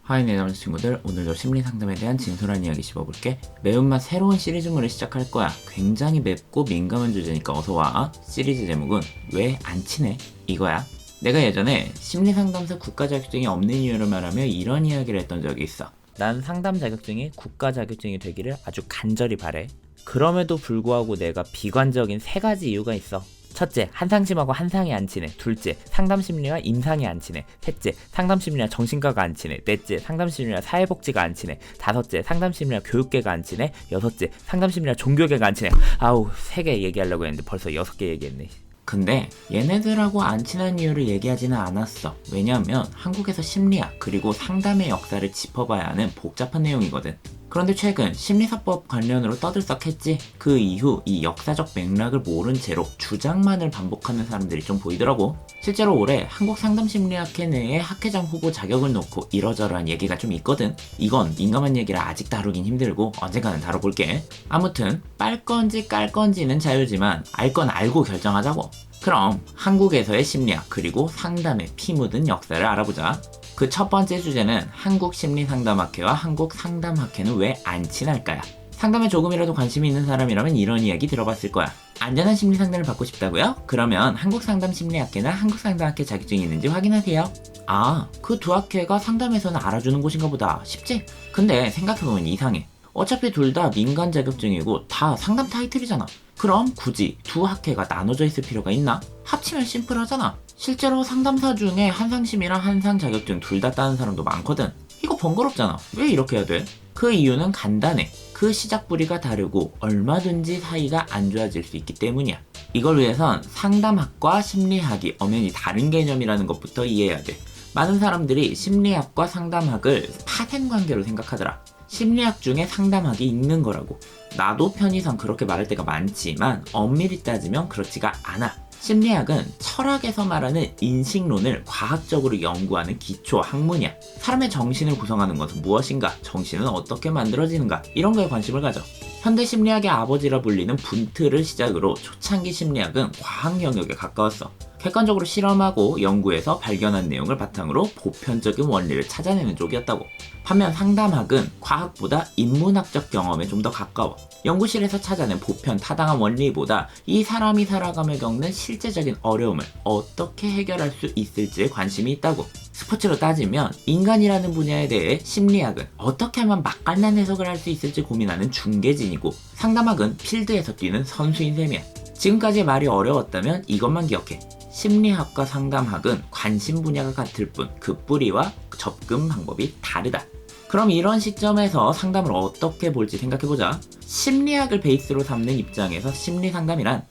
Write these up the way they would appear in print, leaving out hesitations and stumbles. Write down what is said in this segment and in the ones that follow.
하이 내 남자친구들, 오늘도 심리상담에 대한 진솔한 이야기 씹어볼게. 매운맛 새로운 시리즈물을 시작할 거야. 굉장히 맵고 민감한 주제니까 어서와. 시리즈 제목은 왜 안 친해? 이거야. 내가 예전에 심리상담사 국가 자격증이 없는 이유를 말하며 이런 이야기를 했던 적이 있어. 난 상담 자격증이 국가 자격증이 되기를 아주 간절히 바래. 그럼에도 불구하고 내가 비관적인 세 가지 이유가 있어. 첫째, 한상심하고 한상이 안 친해. 둘째, 상담심리와 임상이 안 친해. 셋째, 상담심리와 정신과가 안 친해. 넷째, 상담심리와 사회복지가 안 친해. 다섯째, 상담심리와 교육계가 안 친해. 여섯째, 상담심리와 종교계가 안 친해. 아우, 3개 얘기하려고 했는데 벌써 6개 얘기했네. 근데 얘네들하고 안 친한 이유를 얘기하지는 않았어. 왜냐하면 한국에서 심리학 그리고 상담의 역사를 짚어봐야 하는 복잡한 내용이거든. 그런데 최근 심리사법 관련으로 떠들썩했지. 그 이후 이 역사적 맥락을 모른 채로 주장만을 반복하는 사람들이 좀 보이더라고. 실제로 올해 한국상담심리학회 내에 학회장 후보 자격을 놓고 이러저러한 얘기가 좀 있거든. 이건 민감한 얘기라 아직 다루긴 힘들고 언젠가는 다뤄볼게. 아무튼 빨 건지 깔 건지는 자유지만 알 건 알고 결정하자고. 그럼 한국에서의 심리학 그리고 상담의 피 묻은 역사를 알아보자. 그 첫 번째 주제는 한국심리상담학회와 한국상담학회는 왜 안 친할까야. 상담에 조금이라도 관심이 있는 사람이라면 이런 이야기 들어봤을 거야. 안전한 심리 상담을 받고 싶다고요? 그러면 한국상담심리학회나 한국상담학회 자격증이 있는지 확인하세요. 아, 그 두 학회가 상담에서는 알아주는 곳인가 보다 싶지? 근데 생각해보면 이상해. 어차피 둘 다 민간 자격증이고 다 상담 타이틀이잖아. 그럼 굳이 두 학회가 나눠져 있을 필요가 있나? 합치면 심플하잖아. 실제로 상담사 중에 한상심이랑 한상 자격증 둘 다 따는 사람도 많거든. 이거 번거롭잖아. 왜 이렇게 해야 돼? 그 이유는 간단해. 그 시작 부리가 다르고 얼마든지 사이가 안 좋아질 수 있기 때문이야. 이걸 위해선 상담학과 심리학이 엄연히 다른 개념이라는 것부터 이해해야 돼. 많은 사람들이 심리학과 상담학을 파생관계로 생각하더라. 심리학 중에 상담학이 있는 거라고. 나도 편의상 그렇게 말할 때가 많지만 엄밀히 따지면 그렇지가 않아. 심리학은 철학에서 말하는 인식론을 과학적으로 연구하는 기초 학문이야. 사람의 정신을 구성하는 것은 무엇인가? 정신은 어떻게 만들어지는가? 이런 거에 관심을 가져. 현대 심리학의 아버지라 불리는 분트를 시작으로 초창기 심리학은 과학 영역에 가까웠어. 객관적으로 실험하고 연구해서 발견한 내용을 바탕으로 보편적인 원리를 찾아내는 쪽이었다고. 반면 상담학은 과학보다 인문학적 경험에 좀 더 가까워. 연구실에서 찾아낸 보편 타당한 원리보다 이 사람이 살아가며 겪는 실제적인 어려움을 어떻게 해결할 수 있을지에 관심이 있다고. 스포츠로 따지면 인간이라는 분야에 대해 심리학은 어떻게 하면 맛깔난 해석을 할 수 있을지 고민하는 중계진이고, 상담학은 필드에서 뛰는 선수인 셈이야. 지금까지 말이 어려웠다면 이것만 기억해. 심리학과 상담학은 관심 분야가 같을 뿐 그 뿌리와 접근 방법이 다르다. 그럼 이런 시점에서 상담을 어떻게 볼지 생각해보자. 심리학을 베이스로 삼는 입장에서 심리상담이란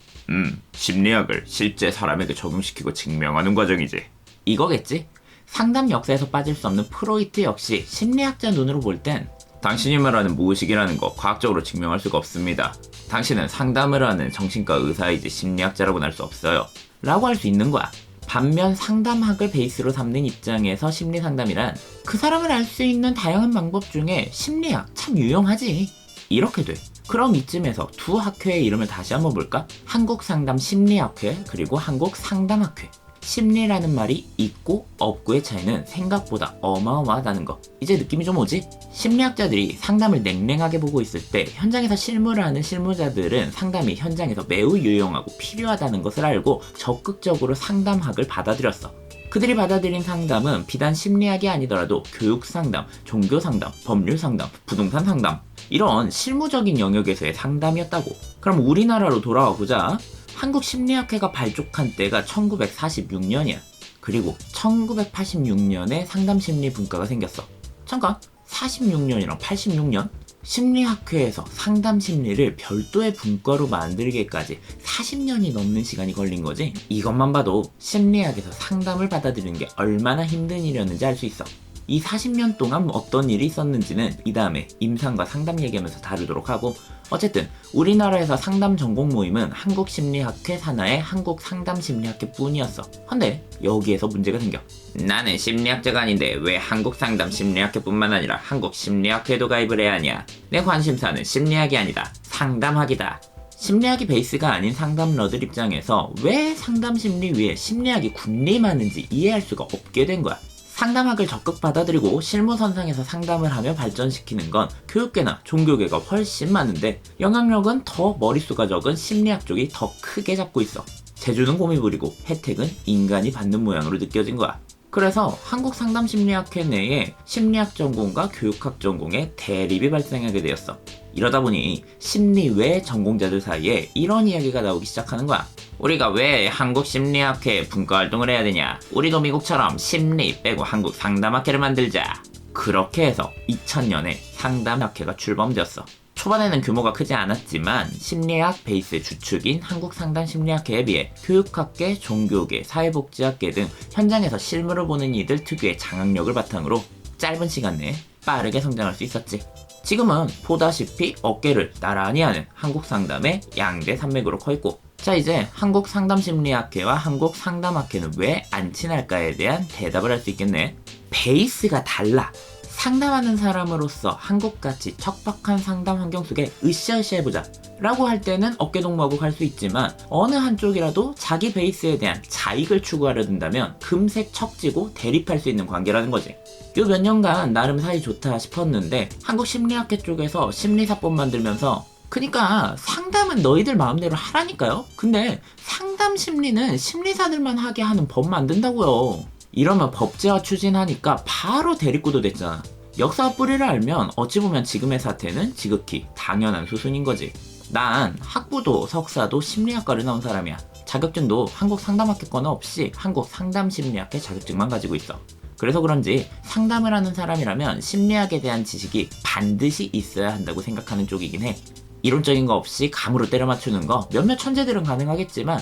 심리학을 실제 사람에게 적용시키고 증명하는 과정이지. 이거겠지? 상담 역사에서 빠질 수 없는 프로이트 역시 심리학자 눈으로 볼 땐 당신이 말하는 무의식이라는 거 과학적으로 증명할 수가 없습니다. 당신은 상담을 하는 정신과 의사이지 심리학자라고는 할 수 없어요. 라고 할 수 있는 거야. 반면 상담학을 베이스로 삼는 입장에서 심리상담이란 그 사람을 알 수 있는 다양한 방법 중에 심리학 참 유용하지. 이렇게 돼. 그럼 이쯤에서 두 학회의 이름을 다시 한번 볼까? 한국상담심리학회 그리고 한국상담학회. 심리라는 말이 있고 없고의 차이는 생각보다 어마어마하다는 거. 이제 느낌이 좀 오지? 심리학자들이 상담을 냉랭하게 보고 있을 때 현장에서 실무를 하는 실무자들은 상담이 현장에서 매우 유용하고 필요하다는 것을 알고 적극적으로 상담학을 받아들였어. 그들이 받아들인 상담은 비단 심리학이 아니더라도 교육상담, 종교상담, 법률상담, 부동산 상담, 이런 실무적인 영역에서의 상담이었다고. 그럼 우리나라로 돌아와 보자. 한국심리학회가 발족한 때가 1946년이야. 그리고 1986년에 상담심리 분과가 생겼어. 잠깐, 46년이랑 86년? 심리학회에서 상담심리를 별도의 분과로 만들기까지 40년이 넘는 시간이 걸린 거지. 이것만 봐도 심리학에서 상담을 받아들이는 게 얼마나 힘든 일이었는지 알 수 있어. 이 40년 동안 어떤 일이 있었는지는 이 다음에 임상과 상담 얘기하면서 다루도록 하고, 어쨌든 우리나라에서 상담 전공 모임은 한국심리학회 산하의 한국상담심리학회 뿐이었어. 근데 여기에서 문제가 생겨. 나는 심리학자가 아닌데 왜 한국상담심리학회 뿐만 아니라 한국심리학회도 가입을 해야 하냐. 내 관심사는 심리학이 아니다, 상담학이다. 심리학이 베이스가 아닌 상담러들 입장에서 왜 상담심리 위에 심리학이 군림하는지 이해할 수가 없게 된 거야. 상담학을 적극 받아들이고 실무선상에서 상담을 하며 발전시키는 건 교육계나 종교계가 훨씬 많은데 영향력은 더 머릿수가 적은 심리학 쪽이 더 크게 잡고 있어. 재주는 곰이 부리고 혜택은 인간이 받는 모양으로 느껴진 거야. 그래서 한국상담심리학회 내에 심리학 전공과 교육학 전공의 대립이 발생하게 되었어. 이러다 보니 심리 외 전공자들 사이에 이런 이야기가 나오기 시작하는 거야. 우리가 왜 한국심리학회 분과활동을 해야 되냐? 우리도 미국처럼 심리 빼고 한국상담학회를 만들자. 그렇게 해서 2000년에 상담학회가 출범되었어. 초반에는 규모가 크지 않았지만 심리학 베이스의 주축인 한국상담심리학회에 비해 교육학계, 종교계, 사회복지학계 등 현장에서 실무를 보는 이들 특유의 장악력을 바탕으로 짧은 시간 내에 빠르게 성장할 수 있었지. 지금은 보다시피 어깨를 나란히 하는 한국상담의 양대 산맥으로 커있고, 자 이제 한국상담심리학회와 한국상담학회는 왜 안 친할까에 대한 대답을 할 수 있겠네. 베이스가 달라. 상담하는 사람으로서 한국같이 척박한 상담 환경 속에 으쌰으쌰 해보자 라고 할 때는 어깨동무하고 갈 수 있지만, 어느 한쪽이라도 자기 베이스에 대한 자익을 추구하려 든다면 금세 척지고 대립할 수 있는 관계라는 거지. 요 몇 년간 나름 사이 좋다 싶었는데 한국심리학회 쪽에서 심리사법 만들면서 그니까 상담은 너희들 마음대로 하라니까요? 근데 상담 심리는 심리사들만 하게 하는 법 만든다고요. 이러면 법제화 추진하니까 바로 대립구도 됐잖아. 역사 뿌리를 알면 어찌 보면 지금의 사태는 지극히 당연한 수순인 거지. 난 학부도 석사도 심리학과를 나온 사람이야. 자격증도 한국상담학회과는 없이 한국상담심리학회 자격증만 가지고 있어. 그래서 그런지 상담을 하는 사람이라면 심리학에 대한 지식이 반드시 있어야 한다고 생각하는 쪽이긴 해. 이론적인 거 없이 감으로 때려 맞추는 거 몇몇 천재들은 가능하겠지만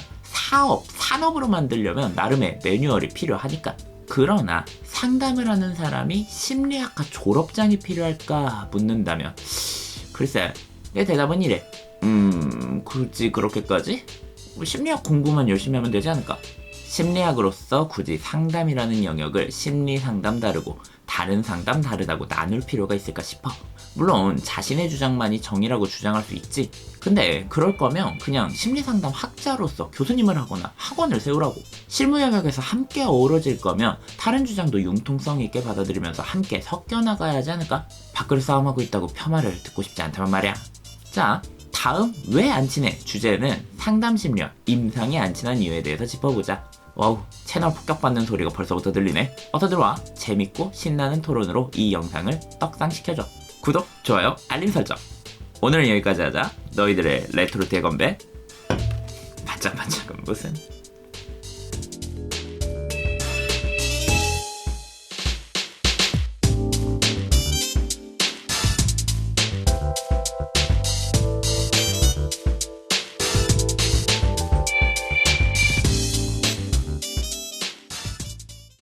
산업으로 만들려면 나름의 매뉴얼이 필요하니까. 그러나 상담을 하는 사람이 심리학과 졸업장이 필요할까 묻는다면 글쎄, 내 대답은 이래. 굳이 그렇게까지? 심리학 공부만 열심히 하면 되지 않을까? 심리학으로서 굳이 상담이라는 영역을 심리 상담 다르고 다른 상담 다르다고 나눌 필요가 있을까 싶어. 물론 자신의 주장만이 정의라고 주장할 수 있지. 근데 그럴 거면 그냥 심리상담 학자로서 교수님을 하거나 학원을 세우라고. 실무 영역에서 함께 어우러질 거면 다른 주장도 융통성 있게 받아들이면서 함께 섞여 나가야 하지 않을까? 밖으로 싸움하고 있다고 폄하를 듣고 싶지 않다면 말이야. 자, 다음 왜 안 친해 주제는 상담심리학 임상이 안 친한 이유에 대해서 짚어보자. 와우, 채널 폭격받는 소리가 벌써부터 들리네. 어서 들어와. 재밌고 신나는 토론으로 이 영상을 떡상시켜줘. 구독, 좋아요, 알림 설정. 오늘은 여기까지 하자. 너희들의 레트로 대건배 반짝반짝은 무슨